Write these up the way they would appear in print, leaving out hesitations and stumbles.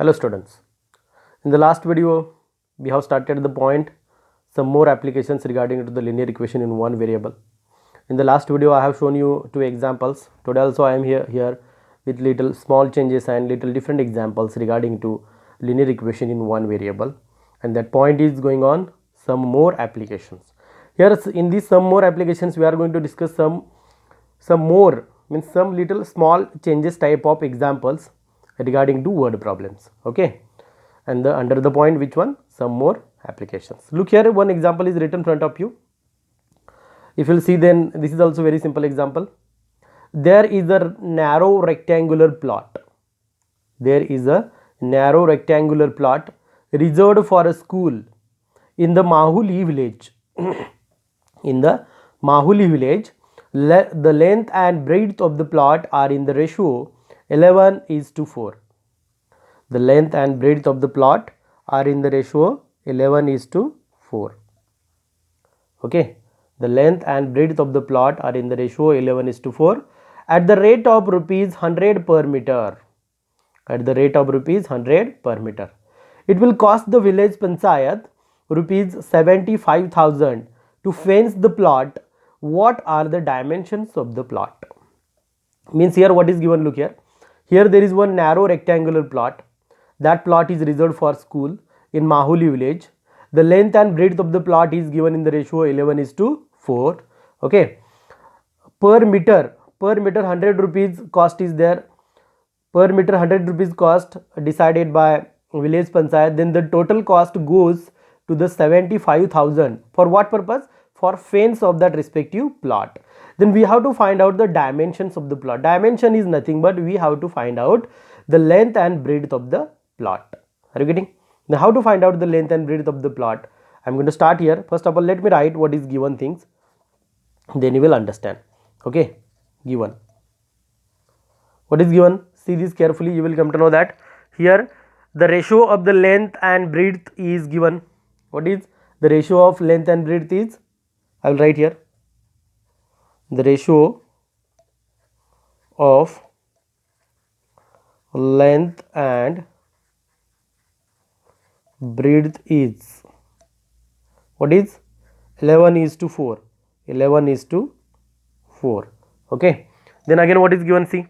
Hello students. In the last video, we have started the point some more applications regarding to the linear equation in one variable. In the last video, I have shown you two examples. Today also I am here with little small changes and little different examples regarding to linear equation in one variable. And that point is going on some more applications. Here in these some more applications, we are going to discuss some more means some little small changes type of examples regarding to word problems. Okay, and under the point which one, some more applications. Look here, one example is written in front of you. If you will see, then this is also very simple example. There is a narrow rectangular plot. There is a narrow rectangular plot reserved for a school in the Mahuli village. In the Mahuli village, the length and breadth of the plot are in the ratio 11:4. The length and breadth of the plot are in the ratio 11:4. Okay, the length and breadth of the plot are in the ratio 11:4 at the rate of rupees 100 per meter. At the rate of rupees 100 per meter. It will cost the village panchayat rupees 75,000 to fence the plot. What are the dimensions of the plot? Means here what is given, look here. Here there is one narrow rectangular plot. That plot is reserved for school in Mahuli village. The length and breadth of the plot is given in the ratio 11:4. Okay. Per meter 100 rupees cost is there. Per meter 100 rupees cost decided by village panchayat. Then the total cost goes to the 75,000. For what purpose? For fence of that respective plot. Then we have to find out the dimensions of the plot. Dimension is nothing but we have to find out the length and breadth of the plot. Are you getting? Now how to find out the length and breadth of the plot? I am going to start here. First of all, let me write what is given things. Then you will understand. Okay, given. What is given? See this carefully, you will come to know that here the ratio of the length and breadth is given. What is the ratio of length and breadth is? I will write here. The ratio of length and breadth is, what is? 11:4. 11:4. Okay. Then again what is given? See,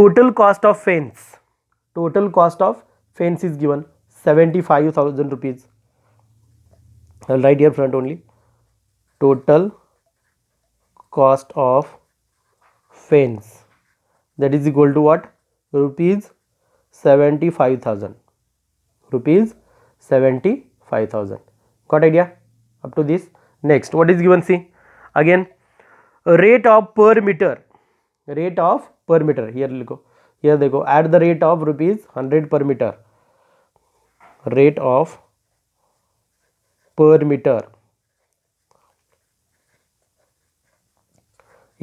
total cost of fence. Total cost of fence is given 75,000 rupees. I will write here front only. Total cost of fence, that is equal to what? Rupees 75,000. Rupees 75,000. Got idea up to this? Next, what is given? See, again, rate of per meter. Rate of per meter. Here go. Here they go. At the rate of rupees 100 per meter. Rate of per meter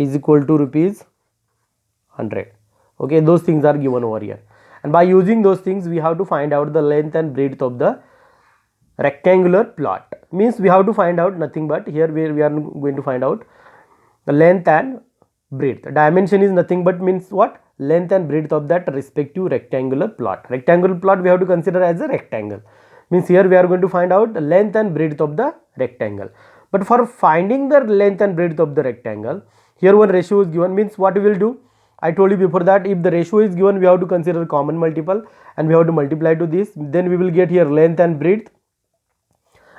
is equal to rupees 100. Okay, those things are given over here. And by using those things, we have to find out the length and breadth of the rectangular plot. Means we have to find out nothing but here we are going to find out the length and breadth. Dimension is nothing but means what? Length and breadth of that respective rectangular plot. Rectangular plot we have to consider as a rectangle. Means here we are going to find out the length and breadth of the rectangle. But for finding the length and breadth of the rectangle, here one ratio is given. Means what we will do? I told you before that if the ratio is given, we have to consider common multiple and we have to multiply to this. Then we will get here length and breadth.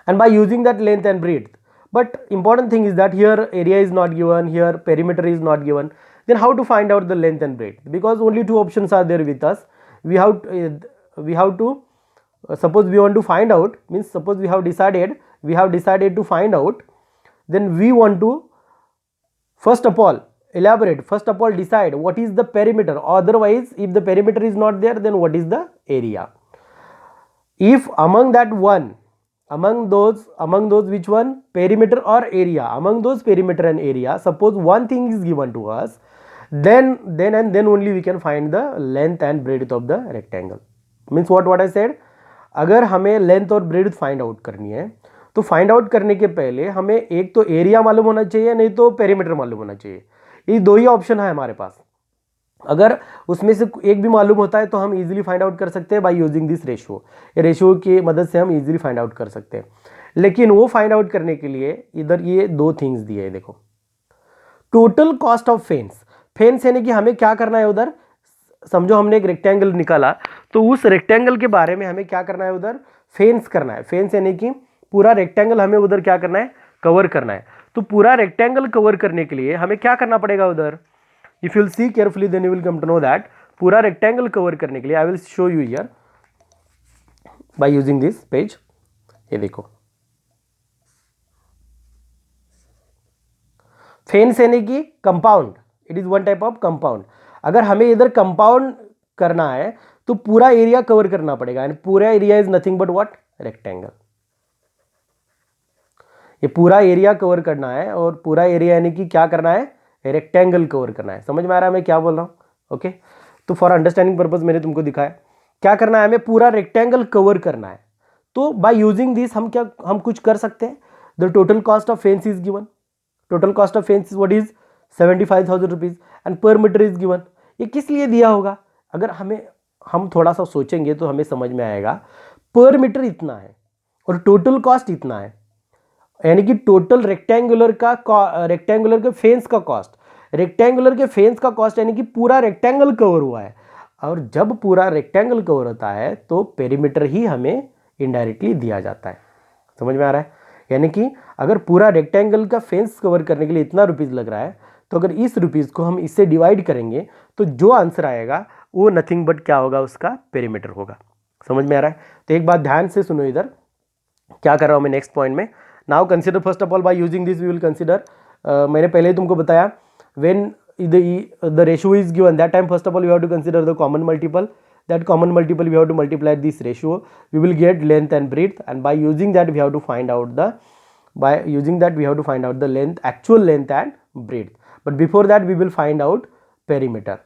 And by using that length and breadth, but important thing is that here area is not given, here perimeter is not given. Then how to find out the length and breadth? Because only two options are there with us. We have to suppose we want to find out, means suppose we have decided to find out, then we want to first of all decide what is the perimeter. Otherwise, if the perimeter is not there, then what is the area? If among those which one? Perimeter or area? Among those perimeter and area, suppose one thing is given to us, then only we can find the length and breadth of the rectangle. Means what I said, अगर हमें length और breadth find out करनी है तो find out करने के पहले हमें एक तो एरिया मालूम होना चाहिए, नहीं तो पेरीमीटर मालूम होना चाहिए. ये दो ही ऑप्शन है हमारे पास. अगर उसमें से एक भी मालूम होता है तो हम इजीली फाइंड आउट कर सकते हैं बाय यूजिंग दिस रेशियो। ये रेशियो की मदद से हम इजीली फाइंड आउट कर सकते हैं। लेकिन वो फाइंड आउट करने के लिए इधर ये दो थिंग्स दिए हैं, देखो। Total cost of fence, fence यानी कि हमें क्या करना है उधर, समझो हमने एक रेक्टेंगल निकाला, तो उस रेक्टेंगल के बारे में हमें क्या करना है उधर, फेंस करना है। फेंस यानी कि पूरा रेक्टेंगल हमें उधर क्या करना है, कवर करना है। तो पूरा रेक्टेंगल कवर करने के लिए हमें क्या करना पड़ेगा उधर, if you will see carefully then you will come to know that, पूरा रेक्टेंगल कवर करने के लिए I will show you here by using this page. ये देखो, फेंस यानी कि compound, it is one type of compound. अगर हमें इधर कंपाउंड करना है तो पूरा एरिया कवर करना पड़ेगा, एंड पूरा area is nothing but what, rectangle. ये पूरा एरिया कवर करना है, और पूरा एरिया यानी कि क्या करना है, रेक्टेंगल कवर करना है। समझ में आ रहा है मैं क्या बोल रहा हूँ? ओके, तो फॉर अंडरस्टैंडिंग पर्पज मैंने तुमको दिखाया क्या करना है, हमें पूरा रेक्टेंगल कवर करना है। तो बाय यूजिंग दिस हम कुछ कर सकते हैं। The total cost of fence is given, total cost of fence what is 75,000 rupees and पर मीटर इज गिवन। ये किस लिए दिया होगा, अगर हम थोड़ा सा सोचेंगे तो हमें समझ में आएगा। पर मीटर इतना है और टोटल कॉस्ट इतना है, यानी कि टोटल रेक्टेंगुलर के फेंस का कॉस्ट, रेक्टेंगुलर के फेंस का कॉस्ट यानी कि पूरा रेक्टेंगल कवर हुआ है। और जब पूरा रेक्टेंगल कवर होता है तो पेरीमीटर ही हमें इनडायरेक्टली दिया जाता है। समझ में आ रहा है? यानी कि अगर पूरा रेक्टेंगल का फेंस कवर करने के लिए इतना रुपीज़ लग रहा है, तो अगर इस रुपीज़ को हम इससे डिवाइड करेंगे तो जो आंसर आएगा वो नथिंग बट क्या होगा, उसका पेरीमीटर होगा। समझ में आ रहा है? तो एक बात ध्यान से सुनो, इधर क्या कर रहा हूँ मैं नेक्स्ट पॉइंट में। Now consider first of all by using this we will consider, मैंने पहले ही तुमको बताया when the ratio is given that time first of all you have to consider the common multiple, that common multiple we have to multiply this ratio, we will get length and breadth, and by using that we have to find out the length, actual length and breadth. But before that we will find out perimeter।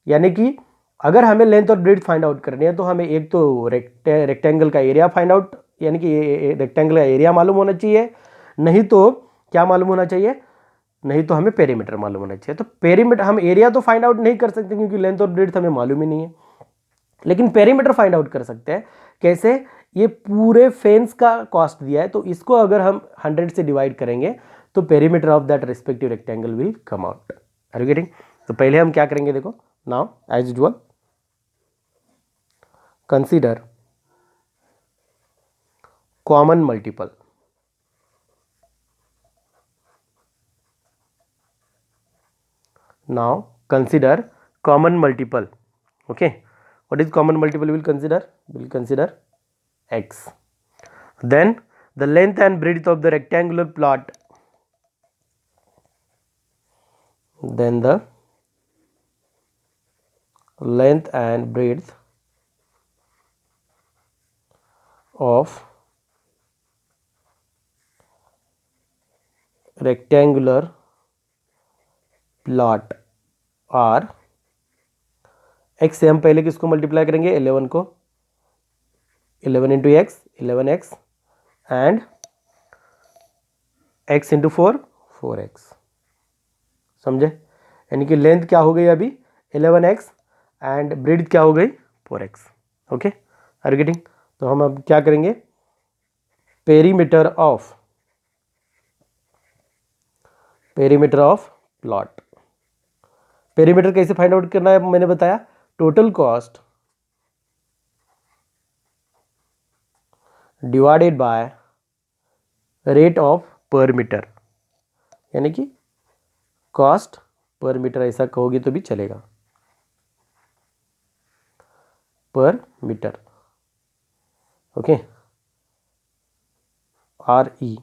यानी कि अगर हमें length और breadth find out करनी है तो हमें एक तो रेक्टेंगल का एरिया फाइंड आउट, यानी कि रेक्टेंगल का एरिया मालूम होना चाहिए, नहीं तो क्या मालूम होना चाहिए, नहीं तो हमें पेरीमीटर मालूम होना चाहिए। तो पेरीमीटर, हम एरिया तो फाइंड आउट नहीं कर सकते क्योंकि लेंथ और ब्रेड्थ हमें मालूम ही नहीं है, लेकिन पेरीमीटर फाइंड आउट कर सकते हैं। कैसे? ये पूरे फेंस का कॉस्ट दिया है, तो इसको अगर हम 100 से डिवाइड करेंगे तो perimeter of that respective rectangle will come out. Are you getting? तो पहले हम क्या करेंगे, देखो now as usual consider common multiple. Now consider common multiple. Okay, what is common multiple we will consider x, then the length and breadth of the rectangular plot, then the length and breadth of rectangular plot are x से हम पहले किसको multiply करेंगे, 11 को, 11 into x 11x and x into 4 4x। समझे? यानी कि length क्या हो गई अभी 11x एंड ब्रेड्थ क्या हो गई 4x। Okay, are you getting? तो हम अब क्या करेंगे, पेरीमीटर ऑफ प्लॉट। पेरीमीटर कैसे फाइंड आउट करना है मैंने बताया, total cost divided by rate of per metre, यानी कि कॉस्ट पर मीटर ऐसा कहोगे तो भी चलेगा, per metre. Okay, RE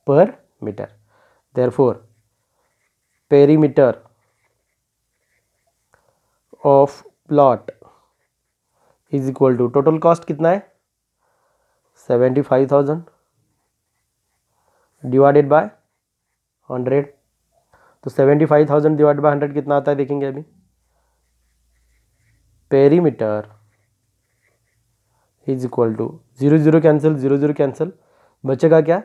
per metre. Therefore perimeter of plot is equal to, total cost कितना है 75,000 डिवाइडेड बाय 100। तो 75,000 डिवाइड बाय 100 कितना आता है देखेंगे अभी। Perimeter is equal to 0 0 cancel, 0 0 cancel, बचेगा क्या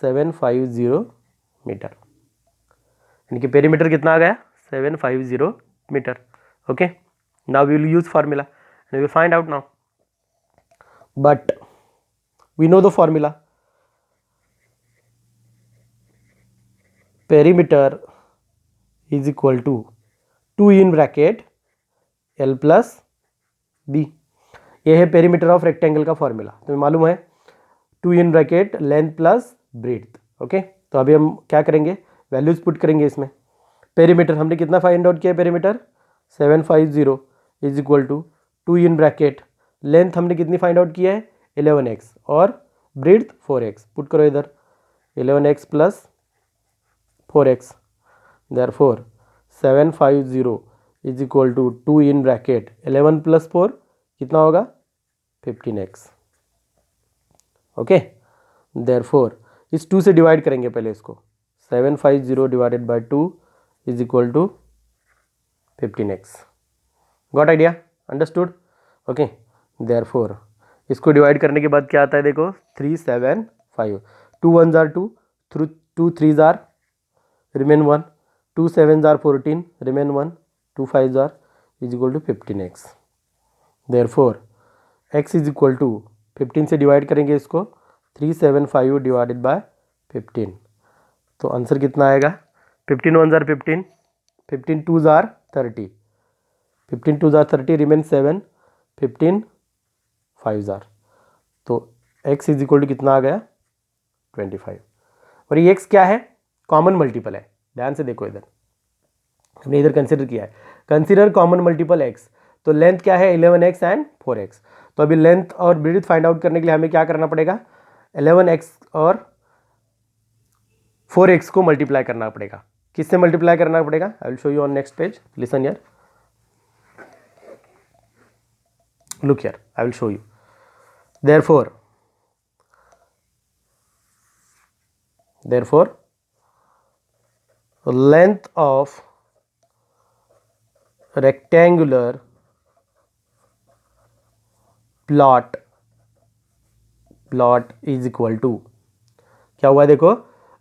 750 मीटर, यानी कि पेरीमीटर कितना आ गया 750 meter. Okay, now we will use formula and we will find out now. But we know the formula. Perimeter is equal to 2 in bracket L plus B. ये है perimeter of rectangle का formula, तुम्हें मालूम है 2 in bracket length plus breadth. Okay, तो अभी हम क्या करेंगे, वैल्यूज पुट करेंगे इसमें. पेरीमीटर हमने कितना फाइंड आउट किया, perimeter 750 is equal to 2 in bracket. Length हमने कितनी फाइंड आउट किया है 11x और ब्रेड्थ 4x. पुट करो इधर 11x plus 4x. Therefore 750 is equal to 2 in bracket 11 plus 4 कितना होगा 15x. ओके, देयरफॉर इस 2 से डिवाइड करेंगे पहले इसको. 750 divided by 2 is equal to 15x. Got idea, understood. Okay, therefore इसको डिवाइड करने के बाद क्या आता है देखो 375. 2 1s are 2, 2 3s are remain 1, 2 7s are 14 remain 1, 2 5s are is equal to 15x. Therefore x is equal to 15 से divide करेंगे इसको 375 डिवाइडेड बाय 15. तो आंसर कितना आएगा 15 1s are 15, 15 2s are 30, 15 2s are 30 remain 7, 15 5s are. तो x is equal to कितना आ गया 25. और ये x क्या है, कॉमन मल्टीपल है. ध्यान से देखो इधर हमने इधर कंसिडर किया है, कंसिडर कॉमन मल्टीपल x. तो लेंथ क्या है 11x एंड 4x. तो अभी लेंथ और ब्रेड्थ फाइंड आउट करने के लिए हमें क्या करना पड़ेगा 11x और 4x को मल्टीप्लाई करना पड़ेगा. किससे मल्टीप्लाई करना पड़ेगा, आई will show you on next page. Listen here, look here, I will show you. Therefore length of rectangular plot is equal to, क्या हुआ देखो,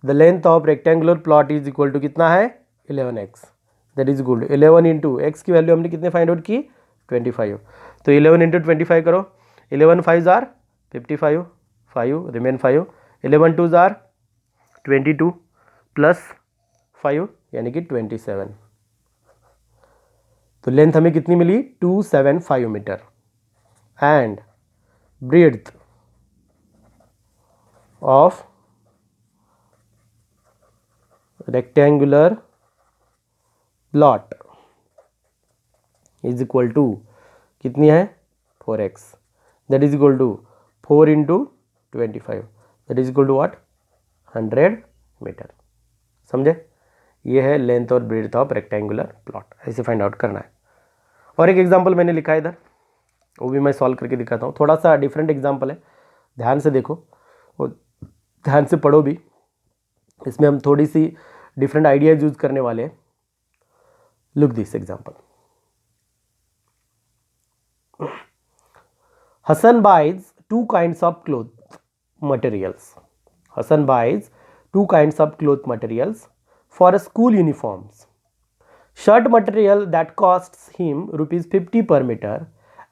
the length of rectangular plot is equal to कितना है 11x. that is equal to 11 into x की value हमने कितने find out की 25. तो 11 इंटू 25 करो, 11 5s are 55, 5 remain 5, 11 2s are 22 plus 5 यानी कि 27. तो लेंथ हमें कितनी मिली 275 metre and breadth of rectangular plot is equal to कितनी है 4x. That is equal to 4 into 25 that is equal to what 100 metre. समझे, ये है लेंथ और ब्रेड्थ ऑफ रेक्टेंगुलर प्लॉट. ऐसे फाइंड आउट करना है. और एक एग्जांपल मैंने लिखा है इधर, वो भी मैं सॉल्व करके दिखाता हूँ. थोड़ा सा डिफरेंट एग्जांपल है, ध्यान से देखो और ध्यान से पढ़ो भी. इसमें हम थोड़ी सी डिफरेंट आइडियाज यूज करने वाले हैं. Look this example. Hassan buys two kinds of cloth materials. Hassan buys two kinds of cloth materials for school uniforms. Shirt material that costs him rupees 50 per meter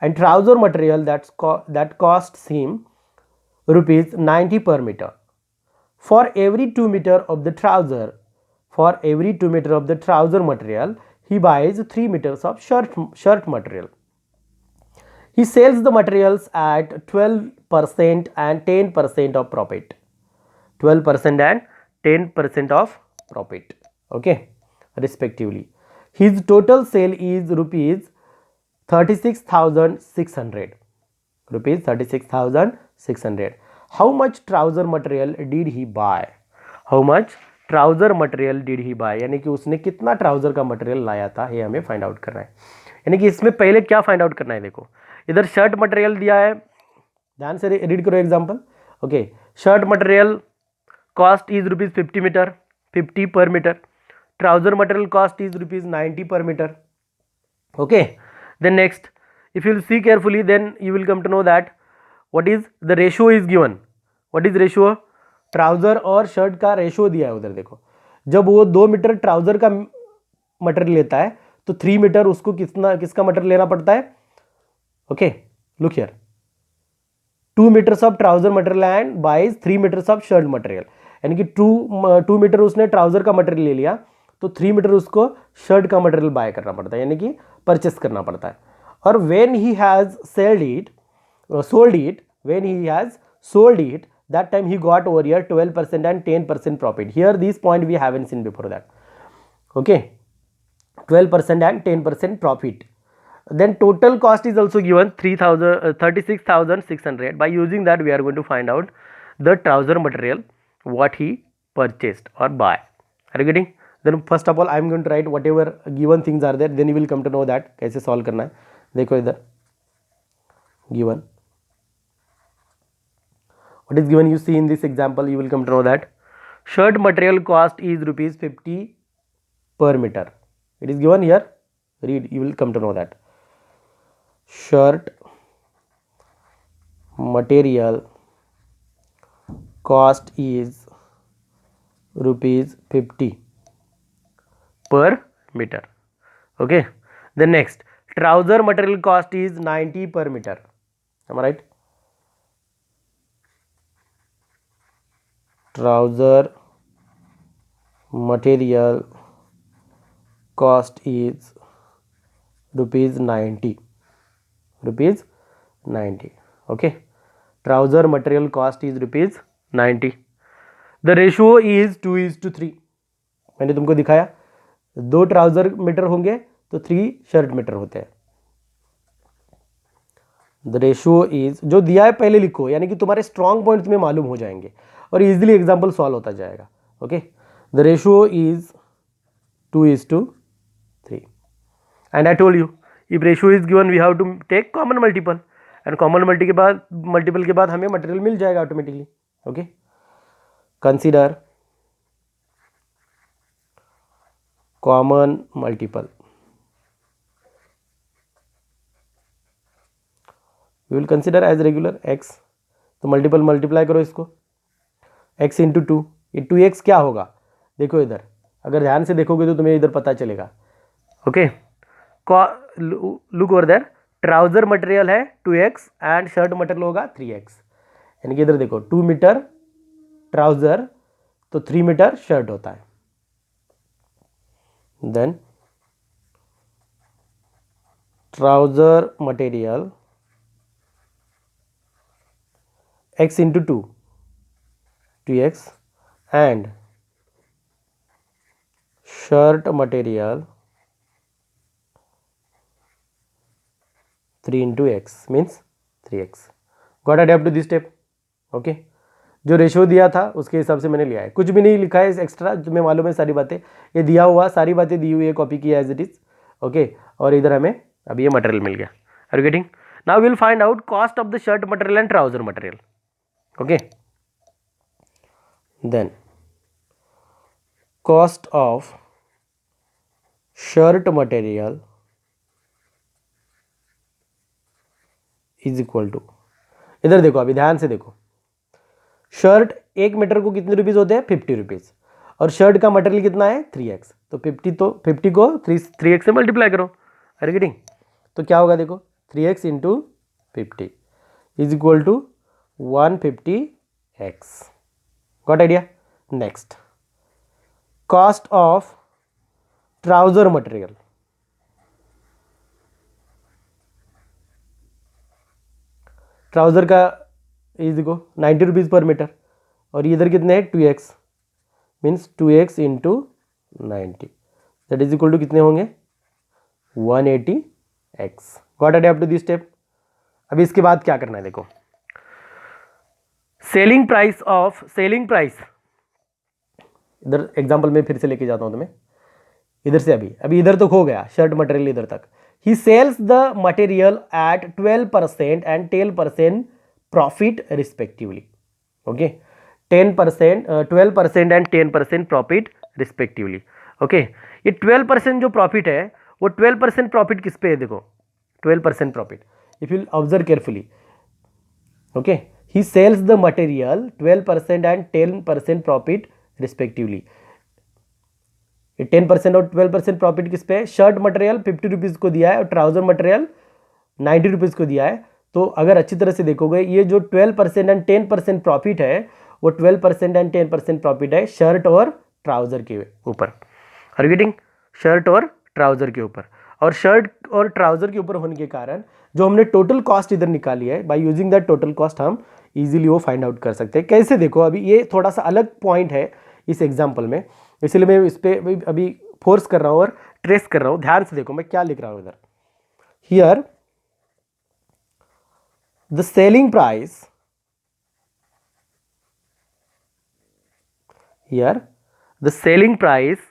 and trouser material that costs him rupees 90 per meter. For every 2 meter of the trouser material, he buys 3 meters of shirt material. He sells the materials at 12% and 10% of profit. 12% and 10% of profit. Okay, respectively. His total sale is rupees 36,600. Rupees 36,600. How much trouser material did he buy? How much trouser material did he buy? यानी कि उसने कितना trouser का material लाया था, ये हमें find out करना है. यानी कि इसमें पहले क्या फाइंड आउट करना है देखो, इधर शर्ट मटेरियल दिया है, ध्यान से रीड करो example. Okay, shirt material cost is rupees 50 per metre. Trouser material cost is rupees 90 per metre. Okay, then next if you see carefully then you will come to know that what is the ratio is given. What is ratio, trouser और shirt का ratio दिया है उधर देखो. जब वो 2 metre trouser का material लेता है तो 3 मीटर उसको किसका मटेरियल लेना पड़ता है? Okay, look here, 2 metres of trouser material and buys 3 metres of shirt material, यानी कि 2 मीटर उसने ट्राउजर का मटेरियल ले लिया, तो 3 मीटर उसको शर्ट का मटेरियल बाय करना पड़ता है, यानी कि परचेस करना पड़ता है. और when he has sold it, that time he got over here 12% and 10% profit. Here these point we haven't seen before that. Okay, 12% and 10% profit. Then total cost is also given 36,600. By using that we are going to find out the trouser material what he purchased or buy. Are you getting? Then first of all I am going to write whatever given things are there, then you will come to know that कैसे solve करना है. देखो इधर given, what is given, you see in this example you will come to know that shirt material cost is rupees 50 per meter. It is given here, read, you will come to know that shirt material cost is rupees 50 per meter. Okay, then next, trouser material cost is 90 per meter. Am I right? Trouser material cost is rupees 90. Okay, trouser material cost is rupees 90. The ratio is 2:3. मैंने तुमको दिखाया 2 trouser metre होंगे तो 3 shirt metre होते हैं. The ratio is, जो दिया है पहले लिखो, यानी कि तुम्हारे स्ट्रॉन्ग पॉइंट तुम्हें मालूम हो जाएंगे और इजीली एग्जांपल सॉल्व होता जाएगा. Okay, the ratio is 2:3 and I told you if ratio is given we have to take common multiple, and common multiple के बाद हमें मटेरियल मिल जाएगा automatically. Okay, consider common multiple. We will consider as regular x, तो multiply करो इसको, x into 2, ये 2x क्या होगा? देखो इधर, अगर ध्यान से देखोगे तो तुम्हें इधर पता चलेगा. Okay, look over there, trouser material है 2x एंड शर्ट मटेरियल होगा 3x, यानी कि इधर देखो 2 मीटर ट्राउजर तो 3 मीटर शर्ट होता है. Then trouser material x into 2x and shirt material 3 into x means 3x. Got it up to this step? Okay, जो रेशियो दिया था उसके हिसाब से मैंने लिया है, कुछ भी नहीं लिखा है एक्स्ट्रा, तुम्हें मालूम है सारी बातें, ये दिया हुआ सारी बातें दी हुई है, कॉपी किया एज इट इज. ओके, और इधर हमें अभी ये मटेरियल मिल गया. Are you getting? Now will find out cost of the shirt material and trouser material. Okay, then cost of shirt material is equal to, इधर देखो, अभी ध्यान से देखो, शर्ट 1 मीटर को कितने रुपीज होते हैं? 50 रुपीज, और शर्ट का मटेरियल कितना है? 3x, तो 50 को 3x से मल्टीप्लाई करो. Are you getting? तो क्या होगा देखो, 3x into 50 is equal to 150x. Got idea? Next, cost of trouser material. Trouser का इज देखो 90 रुपीज़ पर मीटर, और इधर कितने हैं? 2x, means 2x into 90, that is equal to कितने होंगे? 180x. Got idea up to this step? अभी इसके बाद क्या करना है देखो, सेलिंग प्राइस, इधर एग्जांपल में फिर से लेके जाता हूं तुम्हें, इधर से अभी इधर तक हो गया, शर्ट मटेरियल इधर तक. He sells the material at 12% and 10% profit respectively. Okay, 10%, 12% and 10% profit respectively. Okay, ये 12% जो प्रॉफिट है वो 12% प्रॉफिट किस पे है? देखो 12% profit, if you observe carefully. Okay, he sells the material 12% and 10% profit respectively. ये 10% और 12% प्रॉफिट किस पे है? शर्ट मटेरियल 50 रुपीज़ को दिया है और ट्राउज़र मटेरियल 90 रुपीज़ को दिया है। तो अगर अच्छी तरह से देखोगे ये जो 12% एंड 10% प्रॉफिट है वो 12% एंड 10% प्रॉफिट है शर्ट और ट्राउज़र के ऊपर। Are you getting? शर्ट और ट्राउज़र के ऊपर। और शर्ट और ट्राउज़र के ऊपर होने के कारण जो हमने टोटल कॉस्ट इधर निकाली है, by using that total cost हम इजीली वो फाइंड आउट कर सकते हैं। कैसे? देखो अभी ये थोड़ा सा अलग पॉइंट है इस एग्जाम्पल में, इसलिए मैं इस पर अभी फोर्स कर रहा हूँ और ट्रेस कर रहा हूँ। ध्यान से देखो मैं क्या लिख रहा हूँ इधर। Here the selling price, here the selling price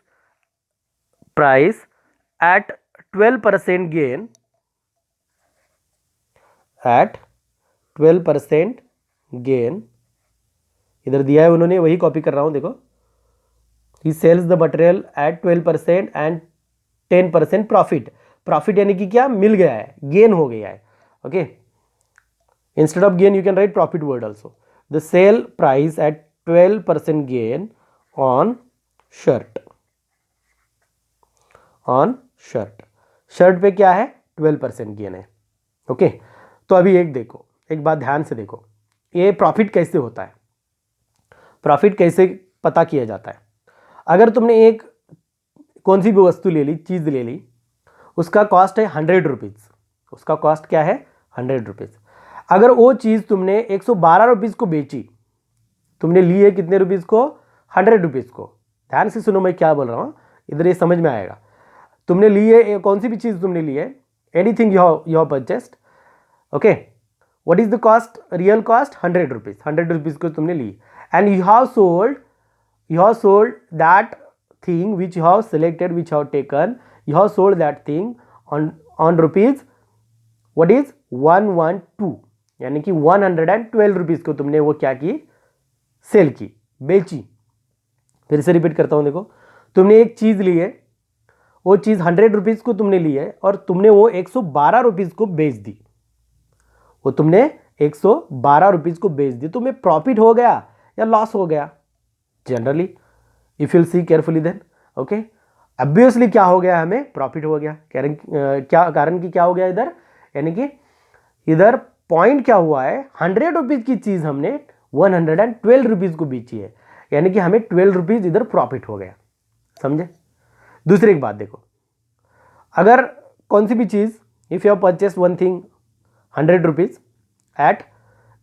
at 12% gain, at 12% gain, इधर दिया है उन्होंने, वही कॉपी कर रहा हूं। देखो he sells the material at 12% and 10% profit. Profit यानी कि क्या? मिल गया है, गेन हो गया है। Okay, instead of gain you can write profit word also. The sale price at 12% gain on shirt, on shirt. Shirt पे क्या है? 12% गेन है। ओके, तो अभी एक देखो, एक बात ध्यान से देखो, ये प्रॉफिट कैसे होता है, प्रॉफिट कैसे पता किया जाता है। अगर तुमने एक कौन सी भी वस्तु ले ली, चीज़ ले ली, उसका कॉस्ट है 100 रुपीज़, उसका कॉस्ट क्या है? 100 रुपीज़। अगर वो चीज़ तुमने 112 रुपीज़ को बेची, तुमने ली है कितने रुपीज़ को? 100 रुपीज़ को। ध्यान से सुनो मैं क्या बोल रहा हूँ, इधर ये समझ में आएगा। तुमने ली है, कौन सी भी चीज़ तुमने ली है, anything you have purchased, okay, what is the cost? Real cost 100 rupees, 100 rupees को तुमने ली and you have sold that thing which you have selected, which you have taken, you have sold that thing on rupees what is 112, यानी कि 112 rupees को तुमने वो क्या की? सेल की, बेची। फिर से रिपीट करता हूं, देखो तुमने एक चीज़ ली है, वो चीज़ 100 रुपीज़ को तुमने ली है और तुमने वो 112 रुपीज़ को बेच दी, वो तुमने 112 रुपीज़ को बेच दी। तुम्हें प्रॉफिट हो गया या लॉस हो गया? Generally if you see carefully then, okay, obviously क्या हो गया? हमें प्रॉफिट हो गया। कारण कि क्या हो गया इधर, यानी कि इधर पॉइंट क्या हुआ है, 100 रुपीज़ की चीज़ हमने 112 रुपीज़ को बेची है, यानी कि हमें 12 रुपीज़ इधर प्रॉफिट हो गया। समझे? दूसरी एक बात देखो, अगर कौन सी भी चीज़, if you have purchased one thing 100 rupees at,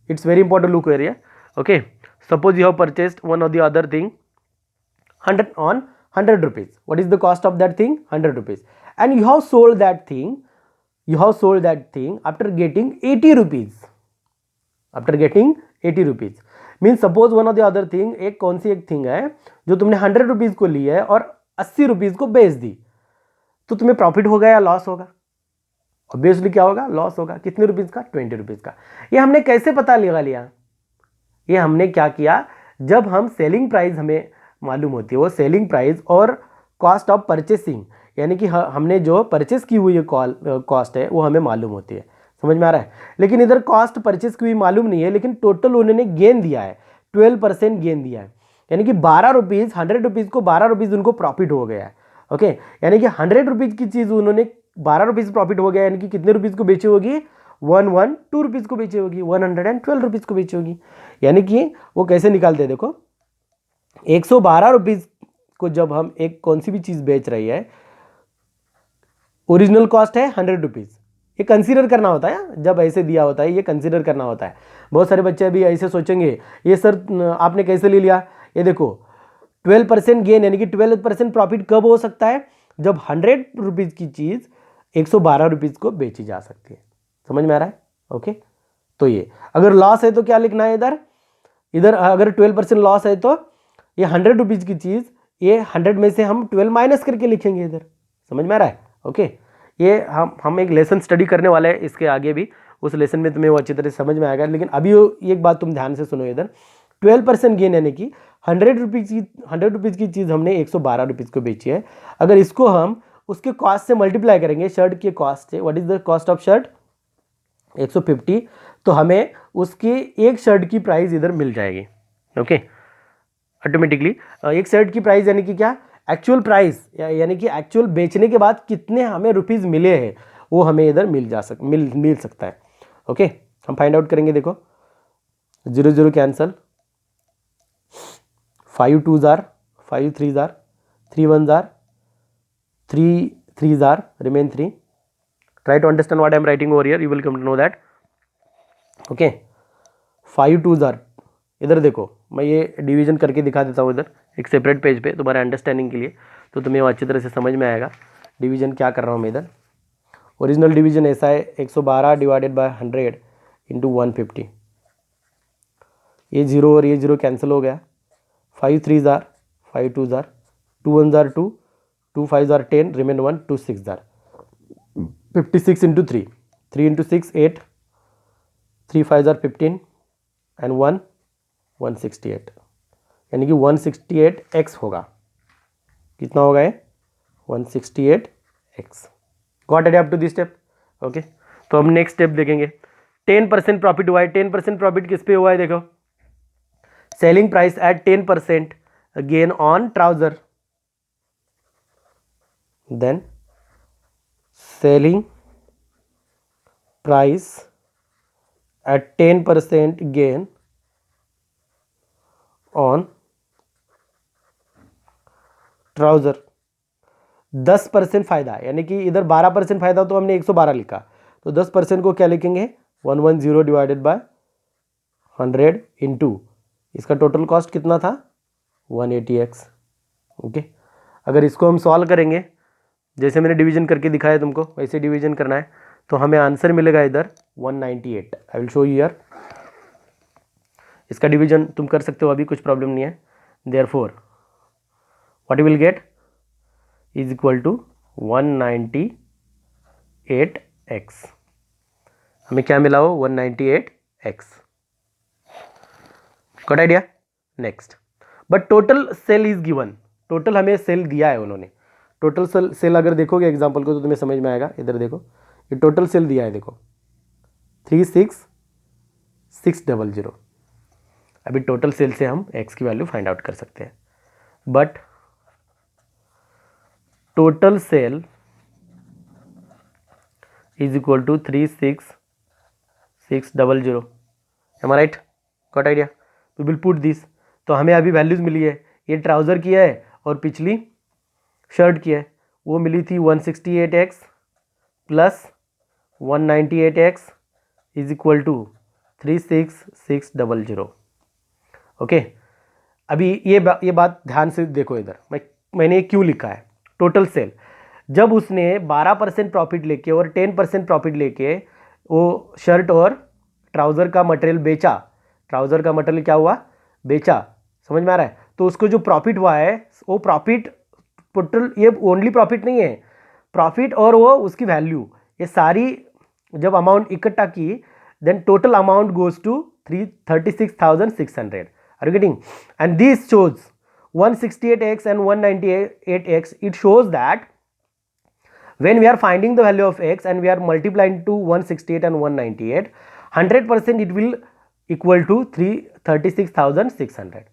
it's very important look area, okay, suppose you have purchased one और the other thing 100 rupees. What is the cost of that thing? 100 rupees. And you have sold that thing after getting 80 rupees. After getting 80 rupees. Means suppose one of the other thing, एक कौन सी एक thing है जो तुमने 100 rupees को ली है और 80 rupees को बेच दी, तो तुम्हें प्रॉफिट होगा या लॉस होगा? ऑब्वियसली क्या होगा? लॉस होगा। कितने रुपीज़ का? 20 रुपीज़ का। ये हमने कैसे पता लगा लिया? ये हमने क्या किया, जब हम सेलिंग प्राइस हमें मालूम होती है, वो सेलिंग प्राइस और कॉस्ट ऑफ परचेसिंग, यानी कि हमने जो परचेस की हुई कॉस्ट है वो हमें मालूम होती है। समझ में आ रहा है? लेकिन इधर कॉस्ट परचेस की हुई मालूम नहीं है, लेकिन टोटल उन्होंने गेन दिया है, 12% गेन दिया है, यानी कि 12 रुपीज़, 100 रुपीज़ को 12 रुपीज़ उनको प्रॉफिट हो गया है। ओके, यानी कि 100 रुपीज़ की चीज़ उन्होंने 12 रुपीज़ प्रॉफिट हो गया, यानी कि कितने रुपीज़ को बेची होगी? 112 रुपीज़ को बेची होगी, 112 रुपीज़ को बेची होगी। यानी कि वो कैसे निकालते हैं, देखो 112 रुपीज़ को जब हम एक कौन सी भी चीज़ बेच रही है, ओरिजिनल कॉस्ट है 100 रुपीज़, ये कंसीडर करना होता है। जब ऐसे दिया होता है ये कंसीडर करना होता है। बहुत सारे बच्चे अभी ऐसे सोचेंगे, ये सर आपने कैसे ले लिया? ये देखो 12% गेन, यानी कि 12% प्रॉफिट कब हो सकता है? जब 100 रुपीज़ की चीज़ 112 रुपीज़ को बेची जा सकती है। समझ में आ रहा है? ओके, तो ये अगर लॉस है तो क्या लिखना है इधर अगर 12% लॉस है तो ये 100 रुपीज़ की चीज़, ये 100 में से हम 12 माइनस करके लिखेंगे इधर। समझ में आ रहा है? ओके, ये हम एक लेसन स्टडी करने वाले हैं इसके आगे भी, उस लेसन में तुम्हें वो अच्छी तरह समझ में आएगा। लेकिन अभी एक बात तुम ध्यान से सुनो, इधर 12% गेन, यानी कि 100 रुपीज़ की चीज़ हमने 112 रुपीज़ को बेची है। अगर इसको हम उसके कॉस्ट से मल्टीप्लाई करेंगे, शर्ट के कॉस्ट से, what is the cost of shirt? 150, तो हमें उसकी एक शर्ट की प्राइस इधर मिल जाएगी। ओके, ऑटोमेटिकली एक शर्ट की प्राइस यानी कि क्या? एक्चुअल प्राइस यानी कि एक्चुअल बेचने के बाद कितने हमें रुपीज़ मिले हैं वो हमें इधर मिल सकता है। ओके, हम फाइंड आउट करेंगे। देखो 0 0 cancel, 5 2s are 5 3s are 3 1s are 3 3s are remain 3. Try to understand what I am writing over here, you will come to know that. Okay 5 2s are, इधर देखो मैं ये division करके दिखा देता हूँ इधर एक सेपरेट पेज पे तुम्हारे अंडरस्टैंडिंग के लिए, तो तुम्हें वो अच्छी तरह से समझ में आएगा डिवीजन क्या कर रहा हूँ मैं इधर। ओरिजिनल डिवीजन ऐसा है 112 डिवाइडेड बाय 100 इंटू 150, ये 0 और ये 0 कैंसिल हो गया, 5 3s are 5 2s are 2 1s are 2 2 5s are 10 remain 1 2 6s are 56 into 3 3 into 6 8 3 5s are 15 and 1 168, यानी कि 168x होगा। कितना होगा ये 168x। Got it up to this step. Okay, तो हम नेक्स्ट स्टेप देखेंगे। 10% प्रॉफिट हुआ है। 10% प्रॉफिट किस पे हुआ है देखो, selling price at 10% gain on trouser, then selling price at 10% gain on trouser. 10% फायदा, यानी कि इधर 12% फायदा तो हमने 112 लिखा, तो 10% को क्या लिखेंगे 110 डिवाइडेड बाय 100 इंटू इसका टोटल कॉस्ट कितना था 180x। ओके, अगर इसको हम सॉल्व करेंगे जैसे मैंने डिवीजन करके दिखाया तुमको वैसे डिवीजन करना है, तो हमें आंसर मिलेगा इधर 198। I will show you here. इसका डिवीजन तुम कर सकते हो, अभी कुछ प्रॉब्लम नहीं है। Therefore what you will get is equal to 198x। हमें क्या मिला हो 198x। Got idea. Next, but total sale is given, total हमें सेल दिया है उन्होंने। टोटल सेल अगर देखोगे एग्जांपल को तो तुम्हें समझ में आएगा। इधर देखो ये टोटल सेल दिया है, देखो 36600। अभी टोटल सेल से हम x की वैल्यू फाइंड आउट कर सकते हैं, but total sale is equal to 36600। Am I right? Got idea? We will put this. तो हमें अभी वैल्यूज मिली है, ये ट्राउजर की है और पिछली शर्ट की है, वो मिली थी 168x plus 198x is equal to 36600। Okay, अभी ये बात ध्यान से देखो इधर, मैंने क्यों लिखा है टोटल सेल। जब उसने 12% प्रॉफिट लेके और 10% प्रॉफिट लेके वो शर्ट और ट्राउज़र का मटेरियल बेचा, ट्राउज़र का मटेरियल क्या हुआ बेचा, समझ में आ रहा है? तो उसको जो प्रॉफिट हुआ है वो प्रॉफिट टोटल, ये ओनली प्रॉफिट नहीं है, प्रॉफिट और वो उसकी वैल्यू, ये सारी जब अमाउंट इकट्ठा की then total amount goes to 36,600। Are you getting? And this shows 168x and 198x. It shows that when we are finding the value of x and we are multiplying to 168 and 198, 100% it will equal to 36,600।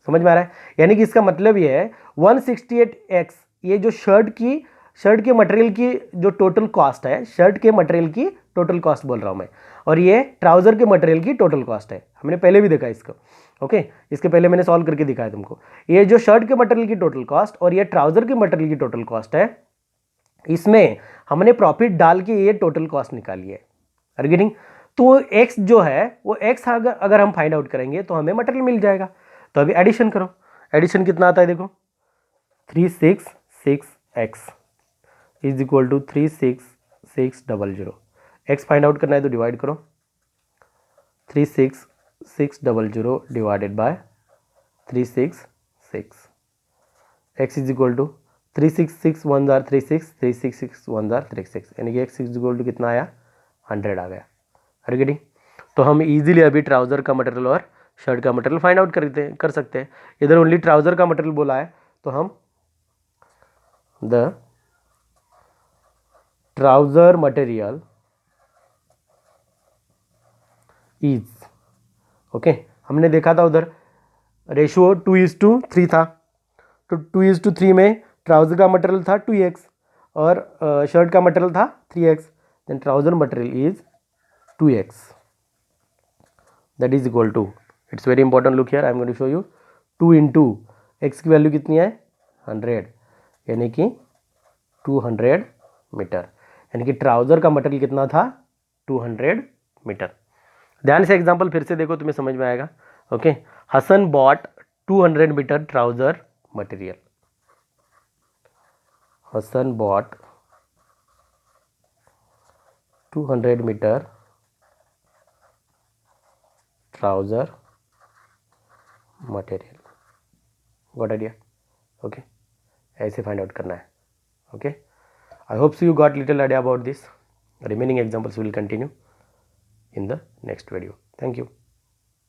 समझ में आ रहा है? यानी कि इसका मतलब ये है 168x, ये जो शर्ट के मटेरियल की जो टोटल कॉस्ट है, शर्ट के मटेरियल की टोटल कॉस्ट बोल रहा हूं मैं, और ये ट्राउजर के मटेरियल की टोटल कॉस्ट है। हमने पहले भी देखा इसको। ओके, इसके पहले मैंने सॉल्व करके दिखाया तुमको। ये जो शर्ट के मटेरियल की टोटल कॉस्ट और ये ट्राउजर के मटेरियल की टोटल कॉस्ट है, इसमें हमने प्रॉफिट डाल के ये टोटल कॉस्ट निकाली है। Are getting? तो एक्स जो है वो एक्स अगर हम फाइंड आउट करेंगे तो हमें मटेरियल मिल जाएगा। तो अभी एडिशन करो, एडिशन कितना आता है देखो, 366x is equal to 36600। X find out करना है तो डिवाइड करो, 36600 divided by 366, x is equal to 366 1 जार 36, 366 1 जार 36, यानी कि x इज इक्वल टू कितना आया 100 आ गया। अरे गेटिंग? तो हम इजीली अभी ट्राउज़र का मटेरियल और शर्ट का मटेरियल फाइंड आउट कर सकते हैं। इधर ओनली ट्राउज़र का मटेरियल बोला है तो हम the trouser material is, okay, हमने देखा था उधर रेशियो 2:3 था, तो 2:3 में ट्राउज़र का मटेरियल था 2x और शर्ट का मटेरियल था 3x, then trouser material is 2x, that is equal to, it's very important, look here I am going to show you, 2 into x की वैल्यू कितनी है 100, यानी कि 200 मीटर, यानी कि ट्राउज़र का मटेरियल कितना था 200 मीटर। ध्यान से एग्जांपल फिर से देखो, तुम्हें समझ में आएगा। Okay, Hasan bought 200 metre trouser material, Hasan bought 200 metre trouser material, got idea? Okay, ऐसे फाइंड आउट करना है। Okay, I hope so you got little idea about this. Remaining examples will continue in the next video. Thank you.